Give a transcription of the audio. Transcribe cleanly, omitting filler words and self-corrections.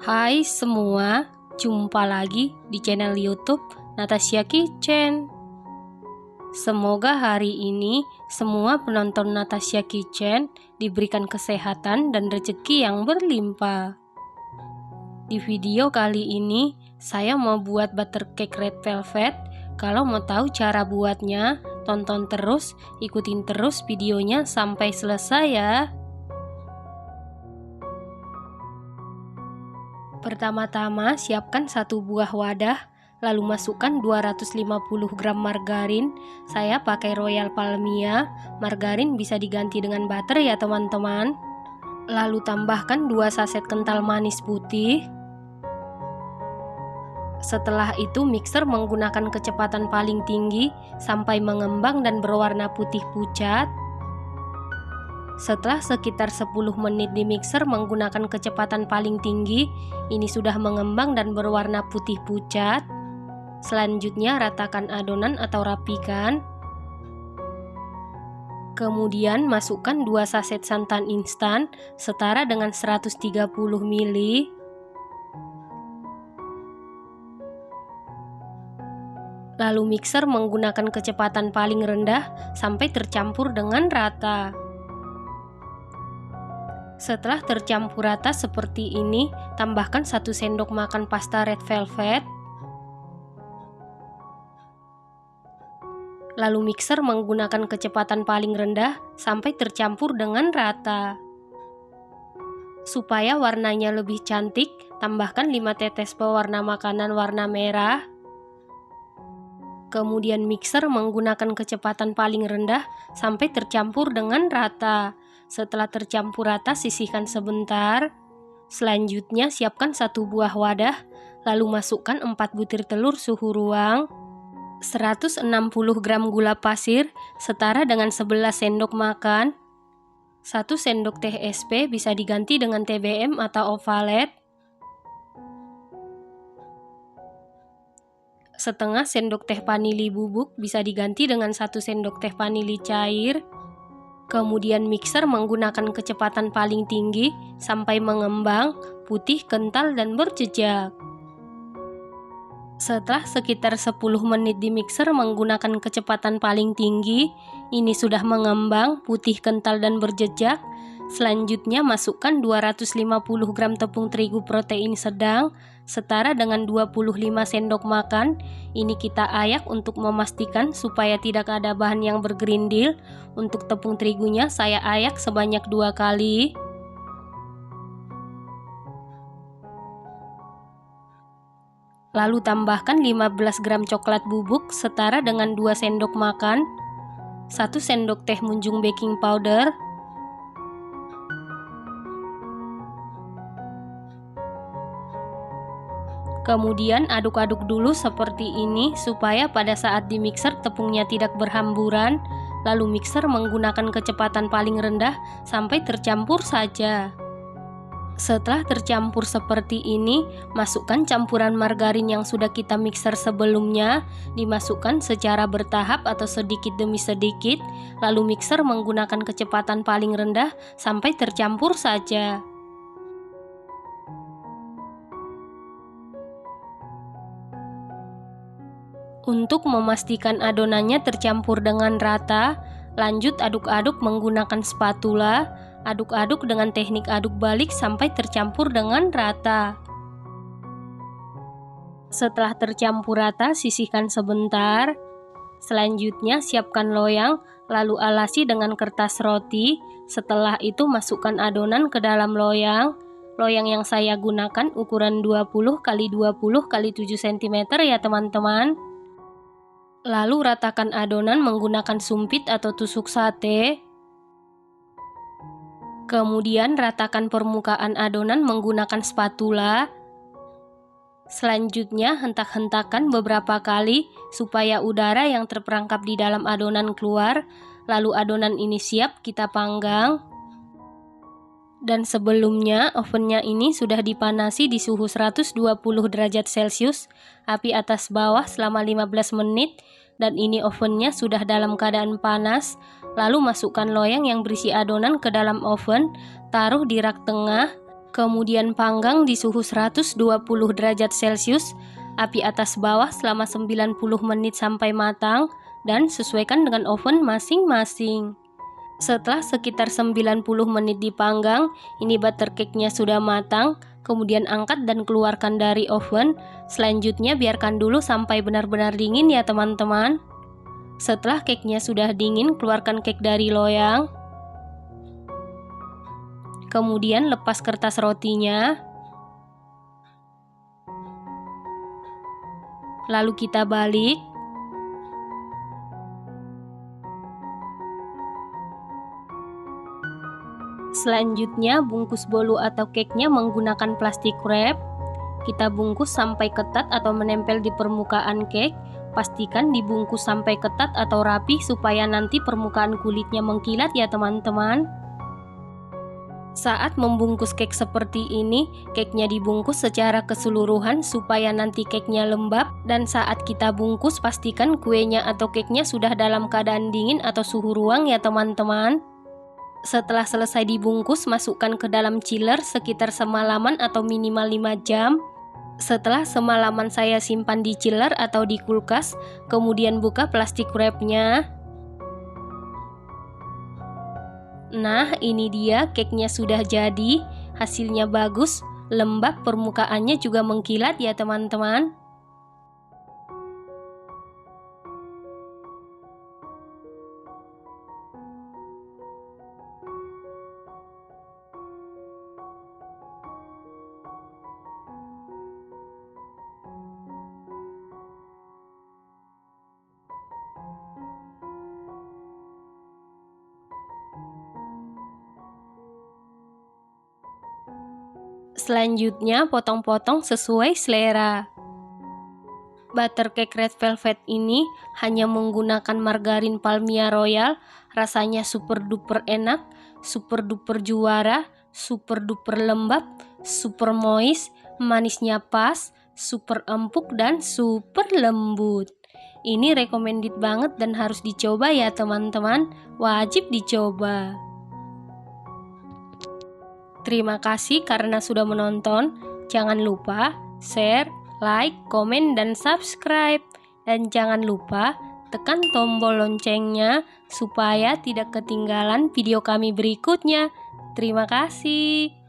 Hai semua, jumpa lagi di channel YouTube Natasha Kitchen. Semoga hari ini semua penonton Natasha Kitchen diberikan kesehatan dan rezeki yang berlimpah. Di video kali ini saya mau buat butter cake red velvet. Kalau mau tahu cara buatnya, tonton terus, ikutin terus videonya sampai selesai ya. Pertama-tama siapkan satu buah wadah, lalu masukkan 250 gram margarin. Saya pakai Royal Palmia, margarin bisa diganti dengan butter ya teman-teman. Lalu tambahkan 2 saset kental manis putih. Setelah itu mixer menggunakan kecepatan paling tinggi sampai mengembang dan berwarna putih pucat. Setelah sekitar 10 menit di mixer menggunakan kecepatan paling tinggi, ini sudah mengembang dan berwarna putih pucat. Selanjutnya ratakan adonan atau rapikan. Kemudian masukkan 2 saset santan instan setara dengan 130 ml. Lalu mixer menggunakan kecepatan paling rendah sampai tercampur dengan rata. Setelah tercampur rata seperti ini, tambahkan 1 sendok makan pasta red velvet. Lalu mixer menggunakan kecepatan paling rendah sampai tercampur dengan rata. Supaya warnanya lebih cantik, tambahkan 5 tetes pewarna makanan warna merah. Kemudian mixer menggunakan kecepatan paling rendah sampai tercampur dengan rata. Setelah tercampur rata, sisihkan sebentar. Selanjutnya siapkan 1 buah wadah, lalu masukkan 4 butir telur suhu ruang, 160 gram gula pasir setara dengan 11 sendok makan, 1 sendok teh SP bisa diganti dengan TBM atau ovalet, setengah sendok teh vanili bubuk bisa diganti dengan 1 sendok teh vanili cair. Kemudian mixer menggunakan kecepatan paling tinggi sampai mengembang, putih, kental, dan berjejak. Setelah sekitar 10 menit di mixer menggunakan kecepatan paling tinggi, ini sudah mengembang, putih, kental, dan berjejak. Selanjutnya masukkan 250 gram tepung terigu protein sedang setara dengan 25 sendok makan. Ini kita ayak untuk memastikan supaya tidak ada bahan yang bergerindil. Untuk tepung terigunya saya ayak sebanyak 2 kali. Lalu tambahkan 15 gram coklat bubuk setara dengan 2 sendok makan, 1 sendok teh munjung baking powder, kemudian aduk-aduk dulu seperti ini supaya pada saat di mixer tepungnya tidak berhamburan. Lalu mixer menggunakan kecepatan paling rendah sampai tercampur saja. Setelah tercampur seperti ini, masukkan campuran margarin yang sudah kita mixer sebelumnya, dimasukkan secara bertahap atau sedikit demi sedikit, lalu mixer menggunakan kecepatan paling rendah sampai tercampur saja. Untuk memastikan adonannya tercampur dengan rata, lanjut aduk-aduk menggunakan spatula. Aduk-aduk dengan teknik aduk balik sampai tercampur dengan rata. Setelah tercampur rata, sisihkan sebentar. Selanjutnya siapkan loyang, lalu alasi dengan kertas roti. Setelah itu masukkan adonan ke dalam loyang. Loyang yang saya gunakan ukuran 20 x 20 x 7 cm ya teman-teman. Lalu ratakan adonan menggunakan sumpit atau tusuk sate. Kemudian ratakan permukaan adonan menggunakan spatula. Selanjutnya hentak-hentakan beberapa kali supaya udara yang terperangkap di dalam adonan keluar. Lalu adonan ini siap kita panggang. Dan sebelumnya ovennya ini sudah dipanasi di suhu 120 derajat Celcius, api atas bawah selama 15 menit. Dan ini ovennya sudah dalam keadaan panas. Lalu masukkan loyang yang berisi adonan ke dalam oven, taruh di rak tengah. Kemudian panggang di suhu 120 derajat Celcius, api atas bawah selama 90 menit sampai matang, dan sesuaikan dengan oven masing-masing. Setelah sekitar 90 menit dipanggang, ini butter cake-nya sudah matang. Kemudian angkat dan keluarkan dari oven. Selanjutnya biarkan dulu sampai benar-benar dingin ya teman-teman. Setelah cake-nya sudah dingin, keluarkan cake dari loyang. Kemudian lepas kertas rotinya. Lalu kita balik. Selanjutnya bungkus bolu atau cake-nya menggunakan plastik wrap. Kita bungkus sampai ketat atau menempel di permukaan cake. Pastikan dibungkus sampai ketat atau rapi supaya nanti permukaan kulitnya mengkilat ya teman-teman. Saat membungkus cake seperti ini, cake-nya dibungkus secara keseluruhan supaya nanti cake-nya lembab, dan saat kita bungkus pastikan kuenya atau cake-nya sudah dalam keadaan dingin atau suhu ruang ya teman-teman. Setelah selesai dibungkus, masukkan ke dalam chiller sekitar semalaman atau minimal 5 jam. Setelah semalaman saya simpan di chiller atau di kulkas, kemudian buka plastik wrapnya. Nah, ini dia cake-nya sudah jadi. Hasilnya bagus, lembab, permukaannya juga mengkilat ya teman-teman. Selanjutnya potong-potong sesuai selera. Butter cake red velvet ini hanya menggunakan margarin Palmia Royal. Rasanya super duper enak, super duper juara, super duper lembab, super moist, manisnya pas, super empuk dan super lembut. Ini recommended banget dan harus dicoba ya teman-teman, wajib dicoba. Terima kasih karena sudah menonton. Jangan lupa share, like, komen, dan subscribe. Dan jangan lupa tekan tombol loncengnya supaya tidak ketinggalan video kami berikutnya. Terima kasih.